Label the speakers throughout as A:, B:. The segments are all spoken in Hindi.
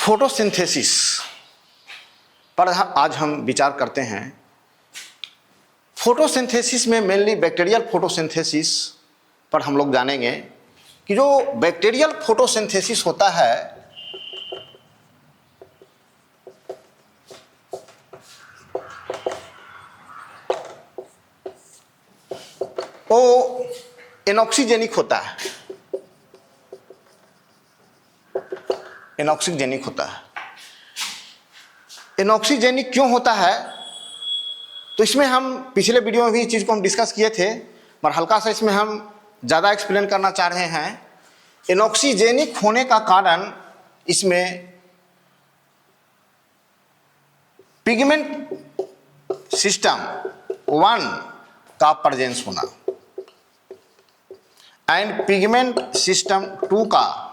A: फोटोसिंथेसिस पर आज हम विचार करते हैं। फोटोसिंथेसिस में मेनली बैक्टीरियल फोटोसिंथेसिस पर हम लोग जानेंगे कि जो बैक्टीरियल फोटोसिंथेसिस होता है वो एनॉक्सीजेनिक होता है। एनॉक्सीजेनिक होता है। एनॉक्सीजेनिक क्यों होता है? तो इसमें हम पिछले वीडियो में भी इस चीज़ को हम डिस्कस किए थे, पर हल्का सा इसमें हम ज़्यादा एक्सप्लेन करना चाह रहे हैं। एनॉक्सीजेनिक होने का कारण इसमें पिगमेंट सिस्टम 1 का प्रेजेंस होना एंड पिगमेंट सिस्टम 2 का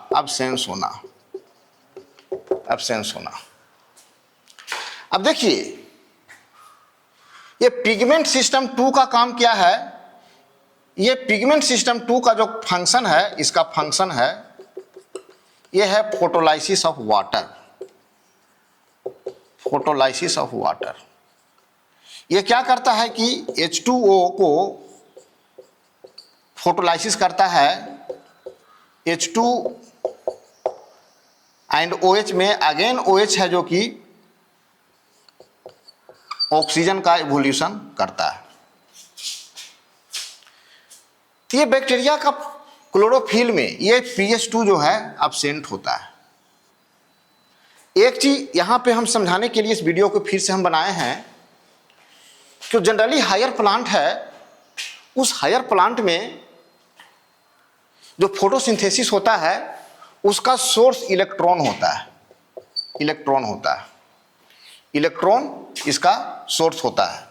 A: एब्सेंस होना। अब देखिए, ये पिगमेंट सिस्टम 2 का काम क्या है? ये पिगमेंट सिस्टम 2 का जो फंक्शन है, इसका फंक्शन है, ये है photolysis of water. Photolysis of water ये क्या करता है कि H2O को फोटोलाइसिस करता है। H2 एंड OH में अगेन OH है जो कि ऑक्सीजन का इवोल्यूशन करता है। तो ये बैक्टीरिया का क्लोरोफिल में ये pH2 जो है एब्सेंट होता है। एक चीज यहां पे हम समझाने के लिए इस वीडियो को फिर से हम बनाए हैं कि जनरली हायर प्लांट है, उस हायर प्लांट में जो फोटोसिंथेसिस होता है उसका सोर्स इलेक्ट्रॉन होता है। इलेक्ट्रॉन इसका सोर्स होता है।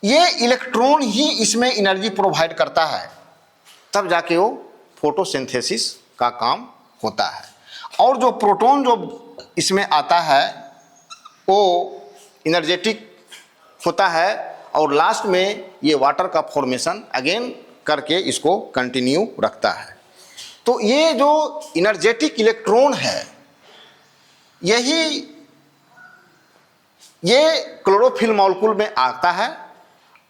A: ये इलेक्ट्रॉन ही इसमें एनर्जी प्रोवाइड करता है, तब जाके वो फोटोसिंथेसिस का काम होता है। और जो प्रोटॉन जो इसमें आता है वो एनर्जेटिक होता है और लास्ट में ये वाटर का फॉर्मेशन अगेन करके इसको कंटिन्यू रखता है। तो ये जो एनर्जेटिक इलेक्ट्रॉन है ये क्लोरोफिल मॉलिक्यूल में आता है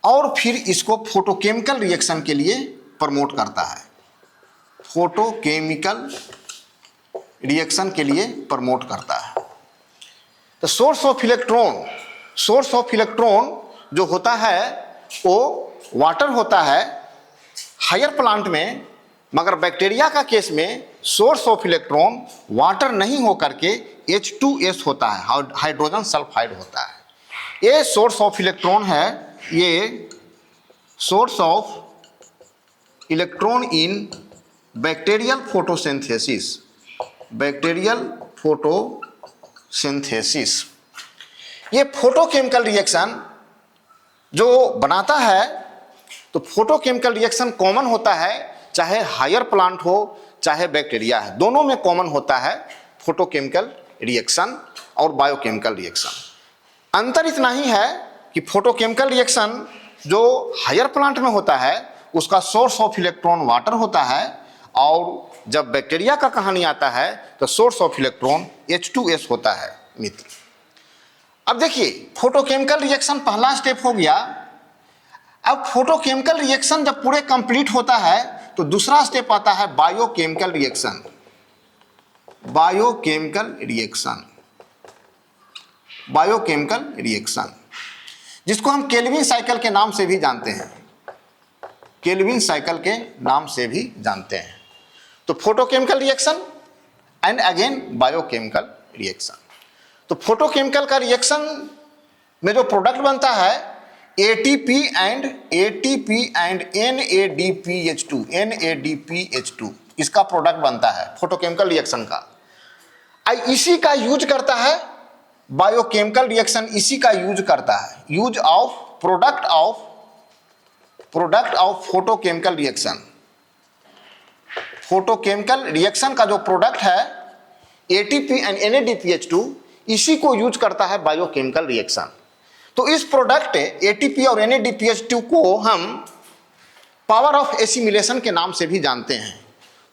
A: और फिर इसको फोटोकेमिकल रिएक्शन के लिए प्रमोट करता है। फोटोकेमिकल रिएक्शन के लिए प्रमोट करता है। तो सोर्स ऑफ इलेक्ट्रॉन जो होता है वो वाटर होता है हायर प्लांट में, मगर बैक्टीरिया का केस में सोर्स ऑफ इलेक्ट्रॉन वाटर नहीं हो करके H2S होता है, हाइड्रोजन सल्फाइड होता है। ये सोर्स ऑफ इलेक्ट्रॉन है, ये source of electron in bacterial photosynthesis. ये फोटोकेमिकल रिएक्शन जो बनाता है, तो फोटोकेमिकल रिएक्शन कॉमन होता है, चाहे हायर प्लांट हो चाहे बैक्टीरिया है, दोनों में कॉमन होता है फोटोकेमिकल रिएक्शन और बायोकेमिकल रिएक्शन। अंतर इतना ही है कि फोटोकेमिकल रिएक्शन जो हायर प्लांट में होता है उसका सोर्स ऑफ इलेक्ट्रॉन वाटर होता है, और जब बैक्टीरिया का कहानी आता है तो सोर्स ऑफ इलेक्ट्रॉन H2S होता है मित्र। अब देखिए, फोटोकेमिकल रिएक्शन पहला स्टेप हो गया। अब फोटोकेमिकल रिएक्शन जब पूरे कंप्लीट होता है तो दूसरा स्टेप आता है बायोकेमिकल रिएक्शन, जिसको हम केल्विन साइकिल के नाम से भी जानते हैं। तो photochemical reaction and again biochemical reaction. तो फोटोकेमिकल का रिएक्शन में जो प्रोडक्ट बनता है ATP एंड NADPH2, इसका प्रोडक्ट बनता है फोटोकेमिकल रिएक्शन का। इसी का यूज करता है बायोकेमिकल रिएक्शन, इसी का यूज करता है, use of product of photochemical reaction. Photochemical reaction का जो प्रोडक्ट है ATP एंड NADPH2, इसी को यूज करता है बायोकेमिकल रिएक्शन। तो इस प्रोडक्ट ATP और NADPH2 को हम पावर ऑफ एसिमिलेशन के नाम से भी जानते हैं।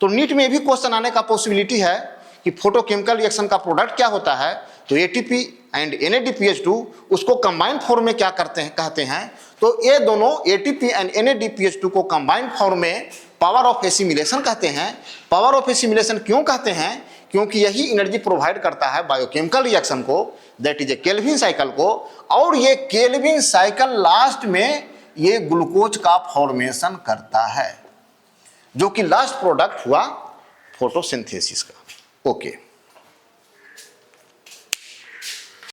A: तो नीट में भी क्वेश्चन आने का पॉसिबिलिटी है कि फोटोकेमिकल रिएक्शन का प्रोडक्ट क्या होता है, तो एटीपी एंड NADPH2 उसको कंबाइंड फॉर्म में क्या कहते हैं, तो ये दोनों एटीपी एंड NADPH2 को कंबाइंड फॉर्म में पावर ऑफ एसिमिलेशन कहते हैं। पावर ऑफ एसिमिलेशन क्यों कहते हैं, क्योंकि यही एनर्जी प्रोवाइड करता है बायोकेमिकल रिएक्शन को, that is a Calvin cycle को, और ये केल्विन साइकिल लास्ट में ये ग्लूकोज का फॉर्मेशन करता है, जो कि लास्ट प्रोडक्ट हुआ फोटोसिंथेसिस का। ओके।